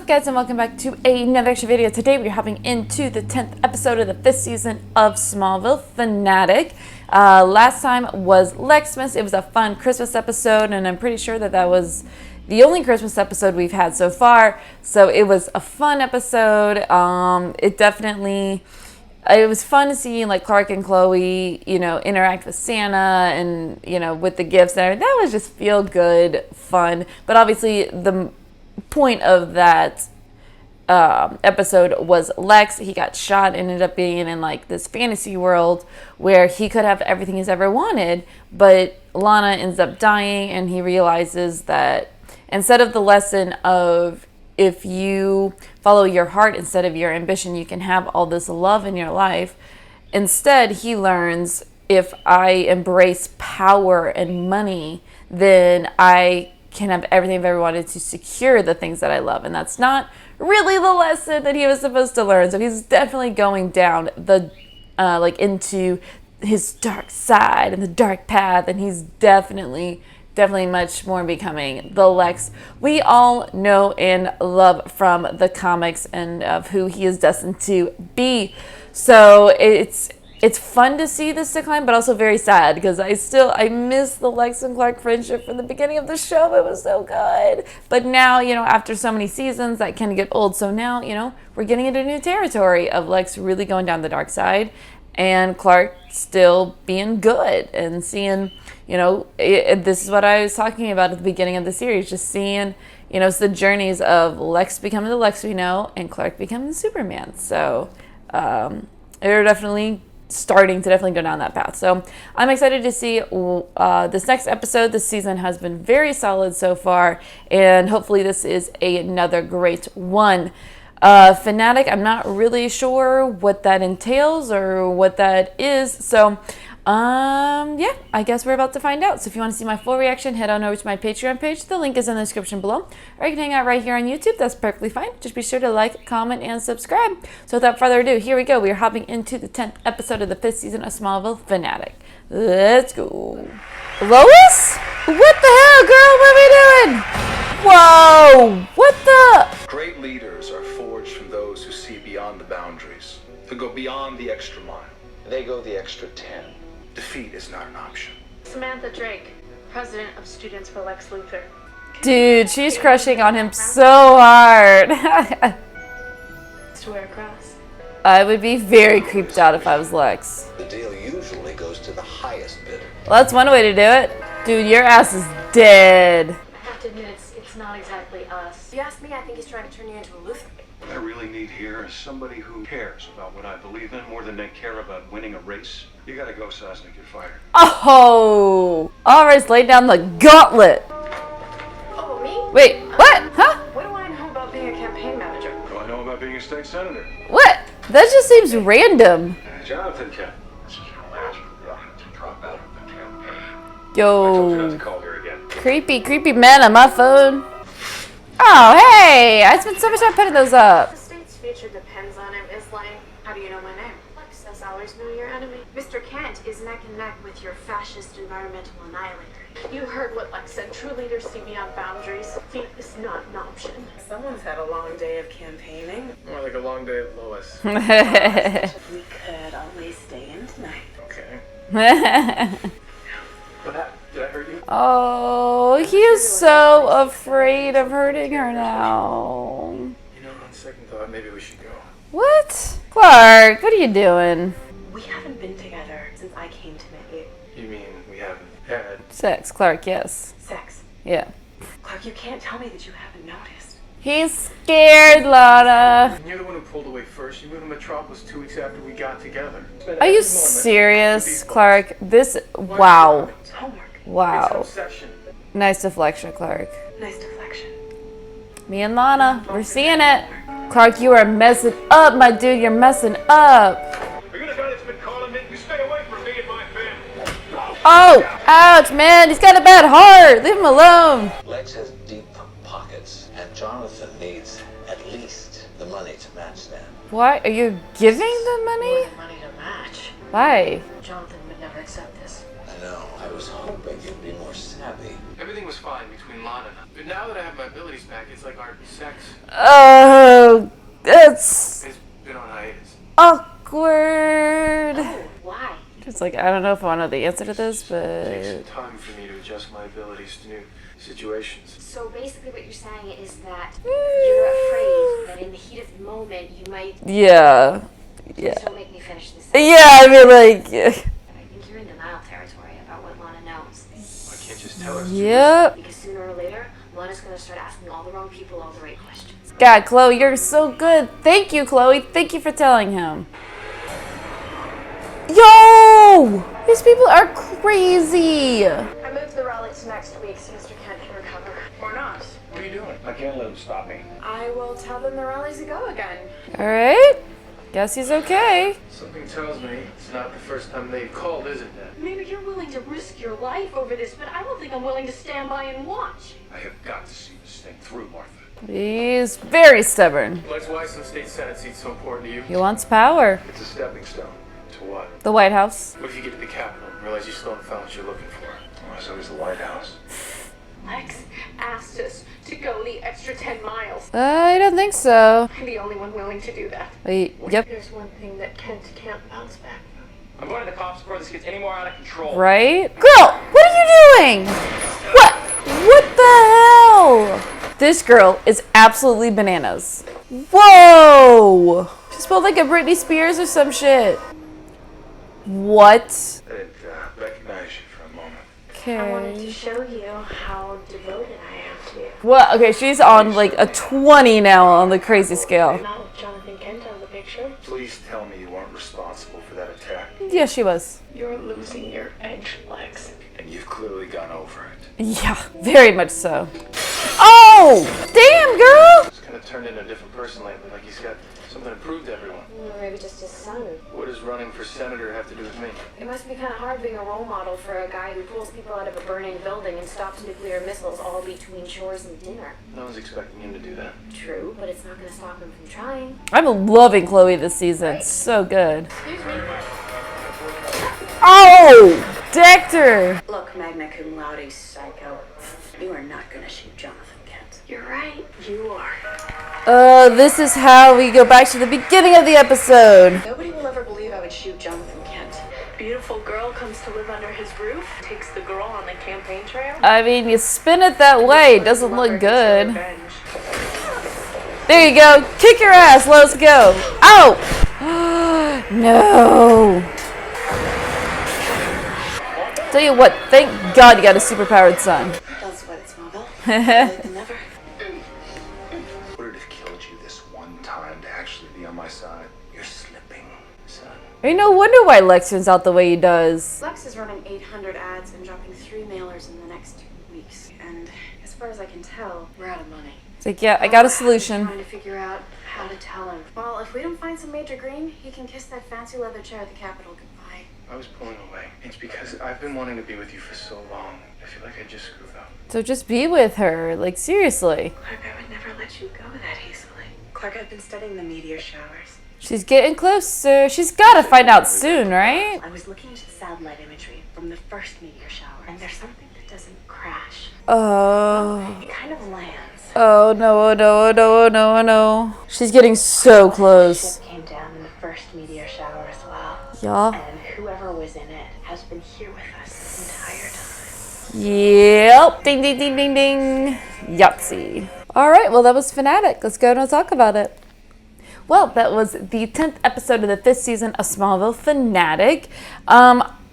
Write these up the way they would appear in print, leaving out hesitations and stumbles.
guys, and welcome back to another extra video. Today we're hopping into the 10th episode of the 5th season of Smallville, Fanatic. Last time was Lexmas. It was a fun Christmas episode, and I'm pretty sure that that was the only Christmas episode we've had so far. So it was a fun episode. It was fun to see like Clark and Chloe, interact with Santa and, with the gifts and everything. That was just feel good, fun. But obviously the point of that episode was Lex. He got shot, ended up being in like this fantasy world where he could have everything he's ever wanted, but Lana ends up dying, and he realizes that instead of the lesson of if you follow your heart instead of your ambition, you can have all this love in your life. Instead, he learns, if I embrace power and money, then I can have everything I've ever wanted to secure the things that I love. And that's not really the lesson that he was supposed to learn. So he's definitely going down the into his dark side and the dark path, and he's definitely much more becoming the Lex we all know and love from the comics and of who he is destined to be. So it's fun to see this decline, but also very sad because I miss the Lex and Clark friendship from the beginning of the show. It was so good. But now, after so many seasons, that can get old. So now, we're getting into new territory of Lex really going down the dark side and Clark still being good and seeing, this is what I was talking about at the beginning of the series, just seeing, it's the journeys of Lex becoming the Lex we know and Clark becoming Superman. So they're definitely starting to go down that path. So I'm excited to see this next episode. This season has been very solid so far, and hopefully this is another great one. Fanatic, I'm not really sure what that entails or what that is. So yeah, I guess we're about to find out. So if you want to see my full reaction, head on over to my Patreon page. The link is in the description below. Or you can hang out right here on YouTube. That's perfectly fine. Just be sure to like, comment, and subscribe. So without further ado, here we go. We are hopping into the 10th episode of the 5th season of Smallville, Fanatic. Let's go. Lois? What the hell, girl? What are we doing? Whoa! What the? Great leaders are forged from those who see beyond the boundaries, who go beyond the extra mile. They go the extra 10. Defeat is not an option. Samantha Drake, president of Students for Lex Luthor. Dude, she's crushing on him so hard. To wear a cross. I would be very creeped out if I was Lex. The deal usually goes to the highest bidder. Well, that's one way to do it. Dude, your ass is dead. I have to admit, it's not exactly us. If you ask me, I think he's trying to turn you into a Luthor. What I really need here is somebody who cares about what I believe in more than they care about winning a race. You gotta go, Sosnick. You're fired. Oh! Alright, lay down the gauntlet. Oh, me? Wait, what? Huh? What do I know about being a campaign manager? What do I know about being a state senator? What? That just seems random. Jonathan Kent. This is your last run to drop out of the campaign. I told you not to Yo. call here again. Creepy man on my phone. Oh, hey! I spent so much time putting those up. The state's future depends on him is like, how do you know my name? Lex says always know your enemy. Mr. Kent is neck and neck with your fascist environmental annihilator. You heard what Lex said. True leaders see beyond boundaries. Defeat is not an option. Someone's had a long day of campaigning. More like a long day at Lois. We could always stay in tonight. Okay. What happened? Did I hurt you? Oh, he is so afraid of hurting her now. On second thought, maybe we should go. What? Clark, what are you doing? We haven't been together since I came to meet you. You mean we haven't had? Sex, Clark, yes. Sex. Yeah. Clark, you can't tell me that you haven't noticed. He's scared, Lana. You're the one who pulled away first. You moved to Metropolis 2 weeks after we got together. Are you serious, Clark? Wow. It's homework. Wow. Obsession. Nice deflection, Clark. Nice deflection. Me and Lana, we're seeing it. Clark, you are messing up, my dude. You're messing up. Are you the guy that's been calling me? You stay away from me and my family. Oh, ouch, man. He's got a bad heart. Leave him alone. Lex has deep pockets, and Jonathan needs at least the money to match them. Why? Are you giving the money? More than money to match. Why? Jonathan would never accept this. I know. I was was hoping you'd be more savvy. Everything was fine between Lana and I. But now that I have my abilities back, it's like our sex Oh, it's has been on hiatus. awkward. Oh, why? Just like, I don't know if I want to know the answer to this, It takes but... some time for me to adjust my abilities to new situations. So basically what you're saying is that you're afraid that in the heat of the moment you might... Yeah. Yeah. Please don't make me finish this. Yeah, I mean, like... But I think you're in denial territory about what Lana knows. I can't just tell her. Yep. Because sooner or later, Lana's gonna start asking all the wrong people all the right questions. God, Chloe, you're so good. Thank you, Chloe. Thank you for telling him. Yo! These people are crazy. I moved the rally to next week so Mr. Kent can recover. Or not. What are you doing? I can't let him stop me. I will tell them the rally's a go again. All right. Guess he's okay. Something tells me it's not the first time they've called, is it, Dad? Maybe you're willing to risk your life over this, but I don't think I'm willing to stand by and watch. I have got to see this thing through, Martha. He's very stubborn. Why is the state senate seat so important to you? He wants power. It's a stepping stone. To what? The White House. What if you get to the Capitol and realize you still haven't found what you're looking for? Oh, so is the White House. Lex asked us to go the extra 10 miles. I don't think so. I'm the only one willing to do that. Yep. There's one thing that Kent can't bounce back from. I'm going to the cops before this gets any more out of control. Right? Girl, what are you doing? What the hell? This girl is absolutely bananas. Whoa! She spelled like a Britney Spears or some shit. What? I didn't recognize you for a moment. I wanted to Okay. show you how devoted I am to you. Well, okay, she's on like a 20 now on the crazy scale. Not with Jonathan Kent on the picture. Please tell me you weren't responsible for that attack. Yeah, she was. You're losing your edge, Lex. And you've clearly gone over it. Yeah, very much so. Oh! Damn, girl! He's kind of turned into a different person lately, like he's got something to prove to everyone. Or maybe just his son. What does running for senator have to do with me? It must be kind of hard being a role model for a guy who pulls people out of a burning building and stops nuclear missiles all between chores and dinner. No one's expecting him to do that. True, but it's not going to stop him from trying. I'm loving Chloe this season. So good. Excuse me. Oh! Decked her! Look, magna cum laude psycho. You are not gonna shoot Jonathan Kent. You're right. You are. This is how we go back to the beginning of the episode. Nobody will ever believe I would shoot Jonathan Kent. Beautiful girl comes to live under his roof, takes the girl on the campaign trail. I mean, you spin it that way, it doesn't look good. Revenge. There you go. Kick your ass. Let's go. Ow! No. Tell you what, thank God you got a superpowered son. Don't sweat it, Smallville. Better than never. Would it have killed you this one time to actually be on my side? You're slipping, son. Ain't no wonder why Lex turns out the way he does. Lex is running 800 ads and dropping 3 mailers in the next 2 weeks. And as far as I can tell, we're out of money. It's like, yeah, I got a I'm solution. trying to figure out how to tell him. Well, if we don't find some major green, he can kiss that fancy leather chair at the Capitol goodbye. I was pulling away. It's because I've been wanting to be with you for so long. I feel like I just screwed up. So just be with her. Like, seriously. Clark, I would never let you go that easily. Clark, I've been studying the meteor showers. She's getting closer. She's got to find out soon, right? I was looking into the satellite imagery from the first meteor shower, and there's something that doesn't crash. Oh. It kind of lands. Oh, no, oh, no, oh, no, oh, no, oh, no. She's getting so The close. ship came down in the first meteor shower as well. Yeah. And whoever was in it has been here with us this entire time. Yep. Ding, ding, ding, ding, ding. Yahtzee. All right, well, that was Fanatic. Let's go and talk about it. Well, that was the 10th episode of the 5th season of Smallville, Fanatic.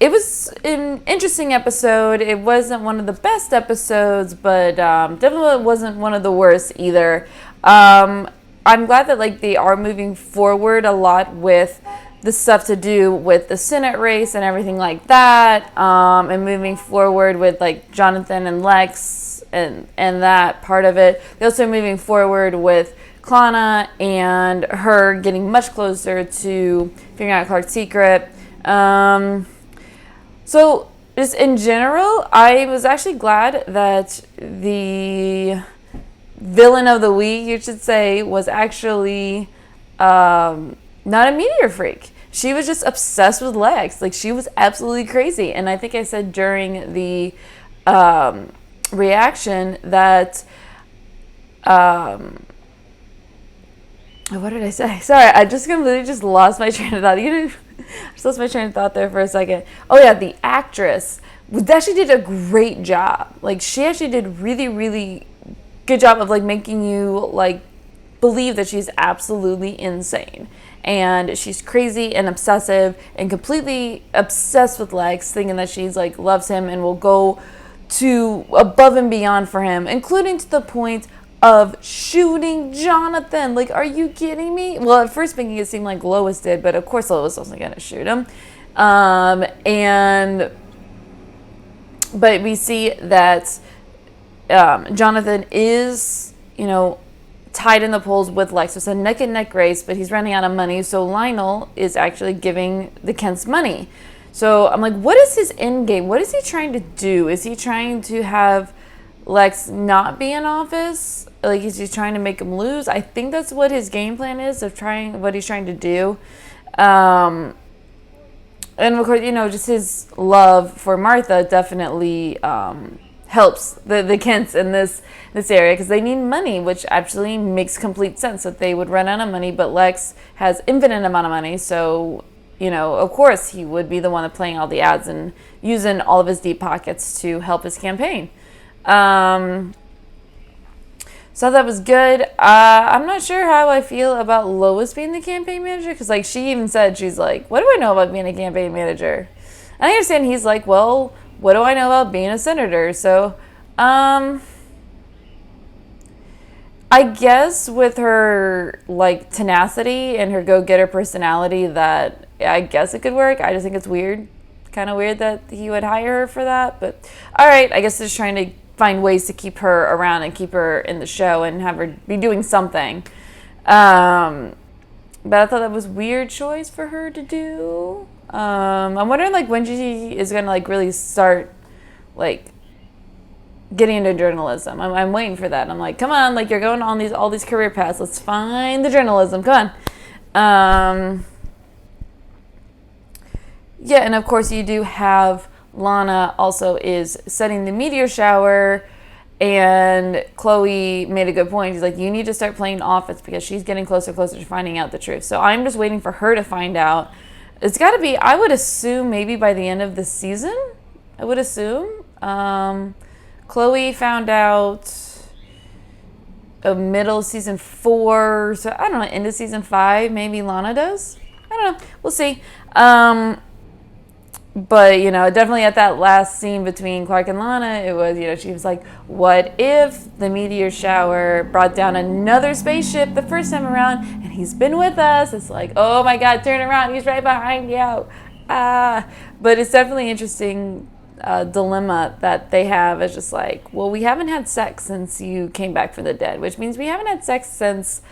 It was an interesting episode. It wasn't one of the best episodes, but definitely wasn't one of the worst either. I'm glad that like they are moving forward a lot with the stuff to do with the Senate race and everything like that, and moving forward with like Jonathan and Lex and that part of it. They're also moving forward with Clana and her getting much closer to figuring out Clark's secret. So just in general, I was actually glad that the villain of the week, you should say, was actually not a meteor freak. she was just obsessed with Lex. Like, she was absolutely crazy. And I think I said during the reaction that, what did I say? Sorry, I just completely just lost my train of thought. I just lost my train of thought there for a second. Oh yeah, the actress actually did a great job. Like, she actually did really, really good job of like making you like believe that she's absolutely insane. And she's crazy and obsessive and completely obsessed with Lex, thinking that she's like loves him and will go to above and beyond for him, including to the point of shooting Jonathan. Like, are you kidding me? Well, at first making it seem like Lois did, but of course Lois wasn't going to shoot him. But we see that Jonathan is, tied in the polls with Lex. It's a neck and neck race, but he's running out of money. So Lionel is actually giving the Kents money. So I'm like, what is his end game? What is he trying to do? Is he trying to have Lex not be in office? Like, is he trying to make him lose? I think that's what his game plan is, what he's trying to do. And of course, just his love for Martha definitely helps the Kents in this area, because they need money, which actually makes complete sense that they would run out of money. But Lex has infinite amount of money, so of course he would be the one playing all the ads and using all of his deep pockets to help his campaign. So that was good. I'm not sure how I feel about Lois being the campaign manager, because like she even said, she's like, what do I know about being a campaign manager? And I understand he's like, well, what do I know about being a senator? So I guess with her like tenacity and her go-getter personality, that I guess it could work. I just think it's weird, kind of weird that he would hire her for that. But all right, I guess just trying to find ways to keep her around and keep her in the show and have her be doing something. But I thought that was a weird choice for her to do. I'm wondering like when she is gonna like really start like getting into journalism. I'm waiting for that. I'm like, come on, like you're going on all these career paths. Let's find the journalism. Come on. Yeah, and of course you do have Lana also is setting the meteor shower, and Chloe made a good point. She's like, you need to start playing offense, because she's getting closer and closer to finding out the truth. So I'm just waiting for her to find out. It's got to be, I would assume, maybe by the end of the season. I would assume. Chloe found out middle of season 4. So I don't know, end of season 5, maybe Lana does. I don't know. We'll see. But, definitely at that last scene between Clark and Lana, it was, she was like, what if the meteor shower brought down another spaceship the first time around, and he's been with us? It's like, oh my God, turn around, he's right behind you. But it's definitely interesting dilemma that they have. It's just like, well, we haven't had sex since you came back from the dead, which means we haven't had sex since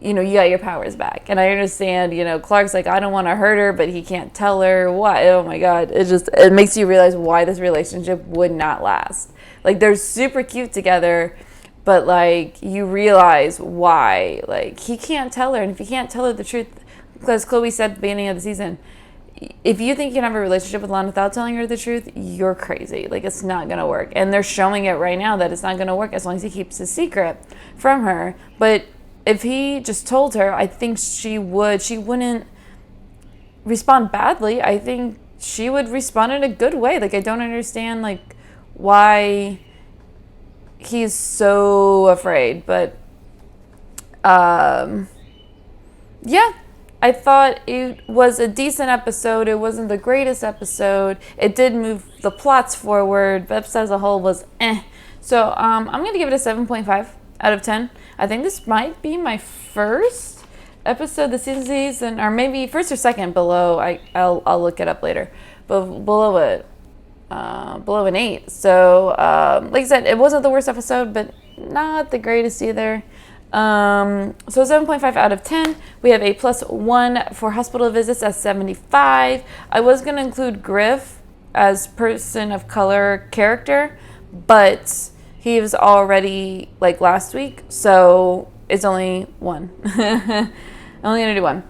you got your powers back. And I understand, Clark's like, I don't want to hurt her, but he can't tell her why. Oh my God. It makes you realize why this relationship would not last. Like, they're super cute together, but like, you realize why. Like, he can't tell her. And if he can't tell her the truth, because Chloe said at the beginning of the season, if you think you can have a relationship with Lana without telling her the truth, you're crazy. Like, it's not going to work. And they're showing it right now that it's not going to work as long as he keeps his secret from her. But if he just told her, I think she wouldn't respond badly. I think she would respond in a good way. Like, I don't understand, like, why he's so afraid. But, yeah, I thought it was a decent episode. It wasn't the greatest episode. It did move the plots forward, but episode as a whole was eh. So, I'm going to give it a 7.5 out of 10. I think this might be my first episode this season, or maybe first or second below. I'll look it up later, but below an 8. So like I said, it wasn't the worst episode, but not the greatest either. So 7.5 out of 10. We have a +1 for hospital visits at 75. I was going to include Griff as person of color character, but he was already like last week, so it's only 1. I'm only gonna do 1.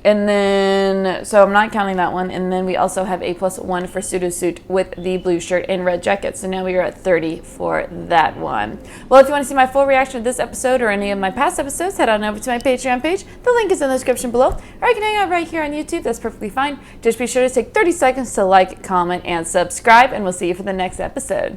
And then, so I'm not counting that one. And then we also have a +1 for Sudo Suit with the blue shirt and red jacket. So now we are at 30 for that one. Well, if you want to see my full reaction to this episode or any of my past episodes, head on over to my Patreon page. The link is in the description below. Or you can hang out right here on YouTube. That's perfectly fine. Just be sure to take 30 seconds to like, comment, and subscribe. And we'll see you for the next episode.